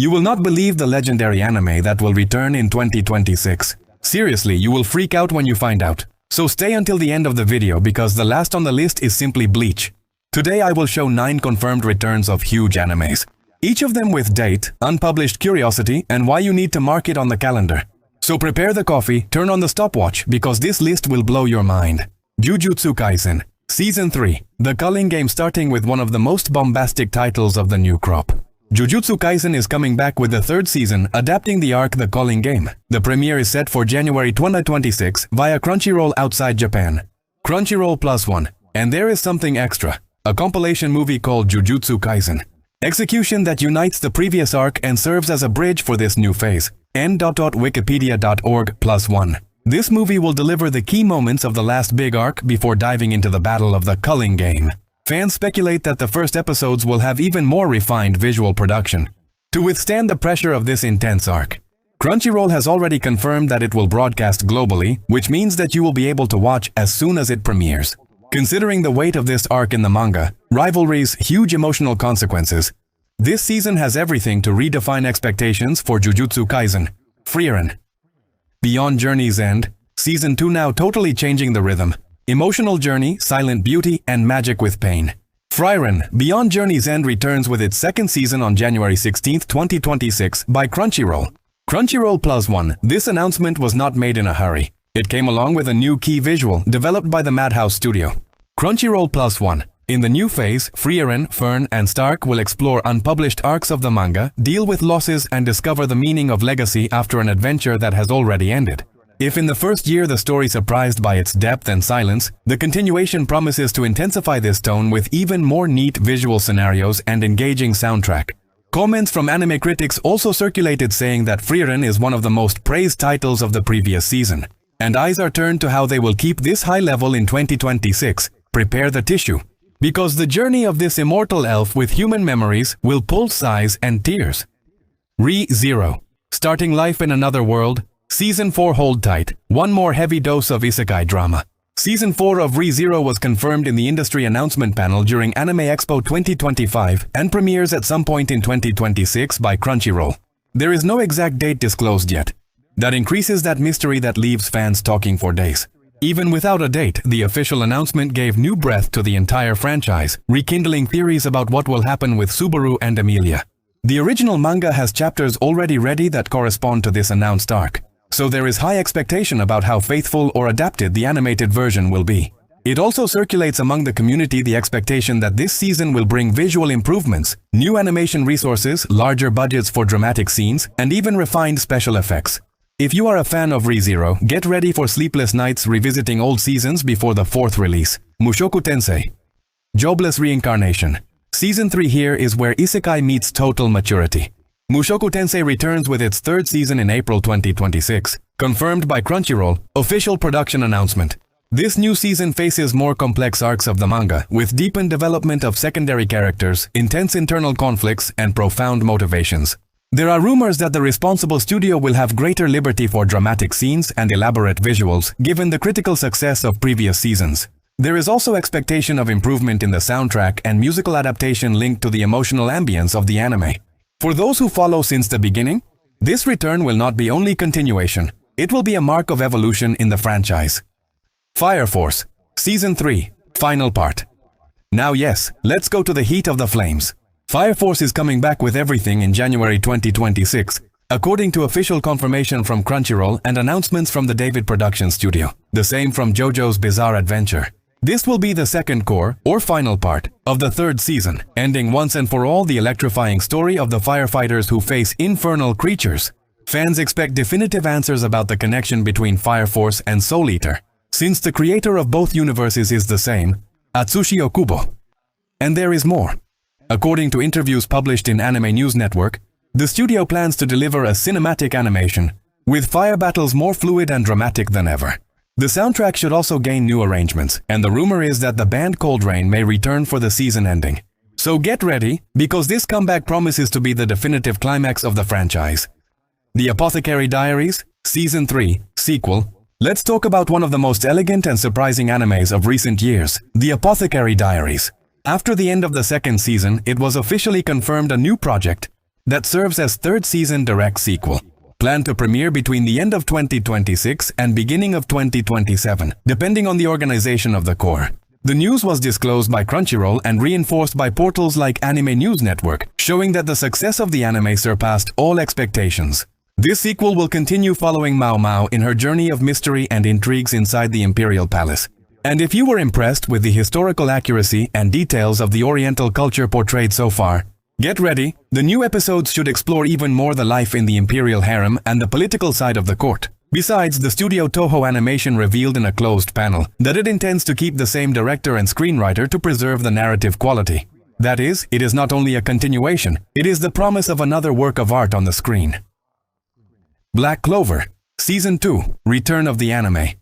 You will not believe the legendary anime that will return in 2026. Seriously, you will freak out when you find out. So stay until the end of the video because the last on the list is simply Bleach. Today I will show 9 confirmed returns of huge animes. Each of them with date, unpublished curiosity, and why you need to mark it on the calendar. So prepare the coffee, turn on the stopwatch because this list will blow your mind. Jujutsu Kaisen, Season 3, the culling game starting with one of the most bombastic titles of the new crop. Jujutsu Kaisen is coming back with the 3rd season, adapting the arc The Calling Game. The premiere is set for January 2026 via Crunchyroll outside Japan. Crunchyroll +1. And there is something extra. A compilation movie called Jujutsu Kaisen. Execution that unites the previous arc and serves as a bridge for this new phase. n.wikipedia.org +1. This movie will deliver the key moments of the last big arc before diving into the battle of the culling game. Fans speculate that the first episodes will have even more refined visual production. To withstand the pressure of this intense arc, Crunchyroll has already confirmed that it will broadcast globally, which means that you will be able to watch as soon as it premieres. Considering the weight of this arc in the manga, rivalries, huge emotional consequences, this season has everything to redefine expectations for Jujutsu Kaisen. Frieren. Beyond Journey's End, Season 2 now totally changing the rhythm. Emotional journey, silent beauty, and magic with pain. Frieren, Beyond Journey's End returns with its 2nd season on January 16, 2026 by Crunchyroll. Crunchyroll +1, this announcement was not made in a hurry. It came along with a new key visual developed by the Madhouse Studio. Crunchyroll +1. In the new phase, Frieren, Fern, and Stark will explore unpublished arcs of the manga, deal with losses, and discover the meaning of legacy after an adventure that has already ended. If in the first year the story surprised by its depth and silence, the continuation promises to intensify this tone with even more neat visual scenarios and engaging soundtrack. Comments from anime critics also circulated saying that Frieren is one of the most praised titles of the previous season. And eyes are turned to how they will keep this high level in 2026. Prepare the tissue. Because the journey of this immortal elf with human memories will pull sighs and tears. Re:Zero. Starting life in another world. Season 4 hold tight, one more heavy dose of isekai drama. Season 4 of Re:Zero was confirmed in the industry announcement panel during Anime Expo 2025 and premieres at some point in 2026 by Crunchyroll. There is no exact date disclosed yet. That increases that mystery that leaves fans talking for days. Even without a date, the official announcement gave new breath to the entire franchise, rekindling theories about what will happen with Subaru and Emilia. The original manga has chapters already ready that correspond to this announced arc. So there is high expectation about how faithful or adapted the animated version will be. It also circulates among the community the expectation that this season will bring visual improvements, new animation resources, larger budgets for dramatic scenes, and even refined special effects. If you are a fan of Re:Zero, get ready for sleepless nights revisiting old seasons before the 4th release. Mushoku Tensei. Jobless Reincarnation. Season 3 here is where isekai meets total maturity. Mushoku Tensei returns with its 3rd season in April 2026. Confirmed by Crunchyroll, official production announcement. This new season faces more complex arcs of the manga, with deepened development of secondary characters, intense internal conflicts, and profound motivations. There are rumors that the responsible studio will have greater liberty for dramatic scenes and elaborate visuals, given the critical success of previous seasons. There is also expectation of improvement in the soundtrack and musical adaptation linked to the emotional ambience of the anime. For those who follow since the beginning, this return will not be only continuation, it will be a mark of evolution in the franchise. Fire Force, Season 3, Final Part. Now yes, let's go to the heat of the flames. Fire Force is coming back with everything in January 2026, according to official confirmation from Crunchyroll and announcements from the David Production Studio. The same from JoJo's Bizarre Adventure. This will be the 2nd core, or final part, of the 3rd season, ending once and for all the electrifying story of the firefighters who face infernal creatures. Fans expect definitive answers about the connection between Fire Force and Soul Eater, since the creator of both universes is the same, Atsushi Okubo. And there is more. According to interviews published in Anime News Network, the studio plans to deliver a cinematic animation, with fire battles more fluid and dramatic than ever. The soundtrack should also gain new arrangements, and the rumor is that the band Cold Rain may return for the season ending. So get ready, because this comeback promises to be the definitive climax of the franchise. The Apothecary Diaries, Season 3, Sequel. Let's talk about one of the most elegant and surprising animes of recent years, The Apothecary Diaries. After the end of the 2nd season, it was officially confirmed a new project, that serves as third season direct sequel, planned to premiere between the end of 2026 and beginning of 2027, depending on the organization of the core. The news was disclosed by Crunchyroll and reinforced by portals like Anime News Network, showing that the success of the anime surpassed all expectations. This sequel will continue following Mao Mao in her journey of mystery and intrigues inside the Imperial Palace. And if you were impressed with the historical accuracy and details of the Oriental culture portrayed so far, get ready, the new episodes should explore even more the life in the Imperial harem and the political side of the court. Besides, the studio Toho Animation revealed in a closed panel that it intends to keep the same director and screenwriter to preserve the narrative quality. That is, it is not only a continuation, it is the promise of another work of art on the screen. Black Clover, Season 2, Return of the Anime.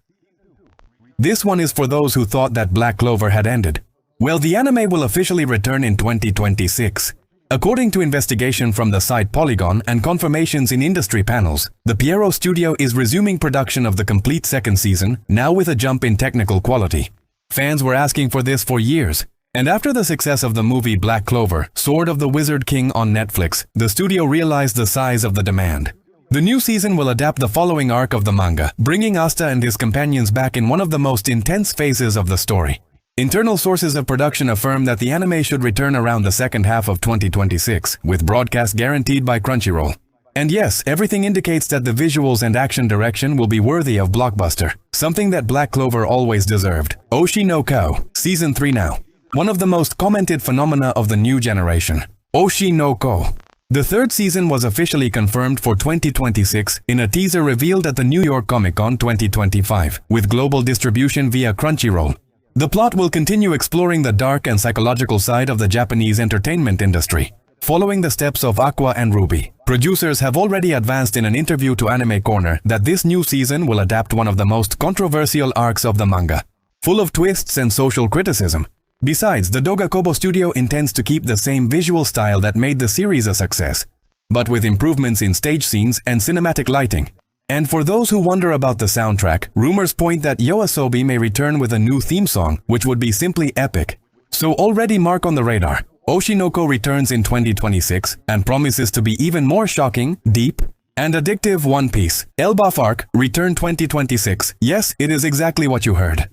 This one is for those who thought that Black Clover had ended. Well, the anime will officially return in 2026. According to investigation from the site Polygon and confirmations in industry panels, the Pierrot Studio is resuming production of the complete second season, now with a jump in technical quality. Fans were asking for this for years, and after the success of the movie Black Clover, Sword of the Wizard King on Netflix, the studio realized the size of the demand. The new season will adapt the following arc of the manga, bringing Asta and his companions back in one of the most intense phases of the story. Internal sources of production affirm that the anime should return around the second half of 2026, with broadcast guaranteed by Crunchyroll. And yes, everything indicates that the visuals and action direction will be worthy of blockbuster, something that Black Clover always deserved. Oshi no Ko, Season 3 now. One of the most commented phenomena of the new generation. Oshi no Ko. The third season was officially confirmed for 2026 in a teaser revealed at the New York Comic Con 2025, with global distribution via Crunchyroll. The plot will continue exploring the dark and psychological side of the Japanese entertainment industry. Following the steps of Aqua and Ruby, producers have already advanced in an interview to Anime Corner that this new season will adapt one of the most controversial arcs of the manga, full of twists and social criticism. Besides, the Doga Kobo studio intends to keep the same visual style that made the series a success, but with improvements in stage scenes and cinematic lighting. And for those who wonder about the soundtrack, rumors point that YOASOBI may return with a new theme song, which would be simply epic. So already mark on the radar. Oshi no Ko returns in 2026 and promises to be even more shocking, deep, and addictive. One Piece, Elbaf Arc, return 2026. Yes, it is exactly what you heard.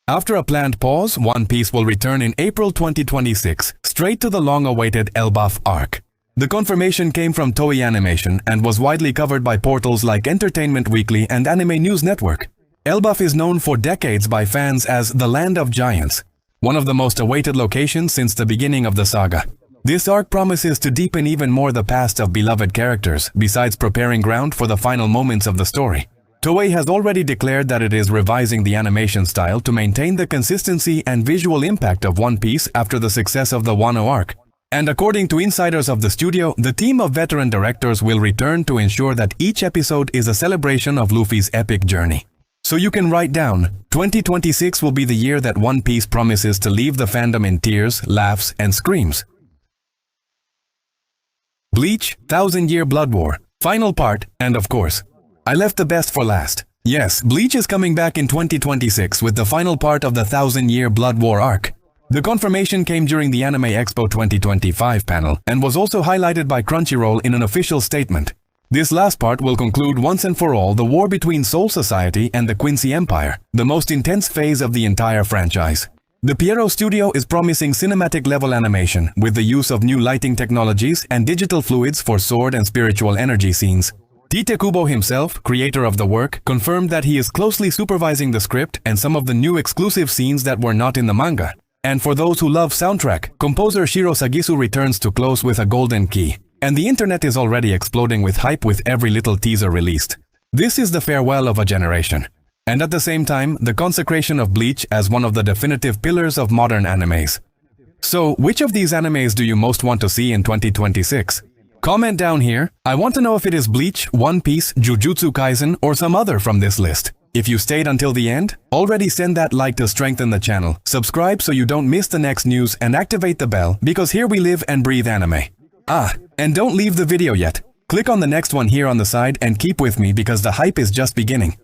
After a planned pause, One Piece will return in April 2026, straight to the long-awaited Elbaf arc. The confirmation came from Toei Animation and was widely covered by portals like Entertainment Weekly and Anime News Network. Elbaf is known for decades by fans as the Land of Giants, one of the most awaited locations since the beginning of the saga. This arc promises to deepen even more the past of beloved characters, besides preparing ground for the final moments of the story. Toei has already declared that it is revising the animation style to maintain the consistency and visual impact of One Piece after the success of the Wano arc. And according to insiders of the studio, the team of veteran directors will return to ensure that each episode is a celebration of Luffy's epic journey. So you can write down, 2026 will be the year that One Piece promises to leave the fandom in tears, laughs, and screams. Bleach, 1000-Year Blood War, final part, and of course, I left the best for last. Yes, Bleach is coming back in 2026 with the final part of the 1000-Year Blood War arc. The confirmation came during the Anime Expo 2025 panel and was also highlighted by Crunchyroll in an official statement. This last part will conclude once and for all the war between Soul Society and the Quincy Empire, the most intense phase of the entire franchise. The Pierrot Studio is promising cinematic-level animation with the use of new lighting technologies and digital fluids for sword and spiritual energy scenes. Tite Kubo himself, creator of the work, confirmed that he is closely supervising the script and some of the new exclusive scenes that were not in the manga. And for those who love soundtrack, composer Shiro Sagisu returns to close with a golden key. And the internet is already exploding with hype with every little teaser released. This is the farewell of a generation. And at the same time, the consecration of Bleach as one of the definitive pillars of modern animes. So, which of these animes do you most want to see in 2026? Comment down here. I want to know if it is Bleach, One Piece, Jujutsu Kaisen, or some other from this list. If you stayed until the end, already send that like to strengthen the channel, subscribe so you don't miss the next news, and activate the bell because here we live and breathe anime. And don't leave the video yet. Click on the next one here on the side and keep with me because the hype is just beginning.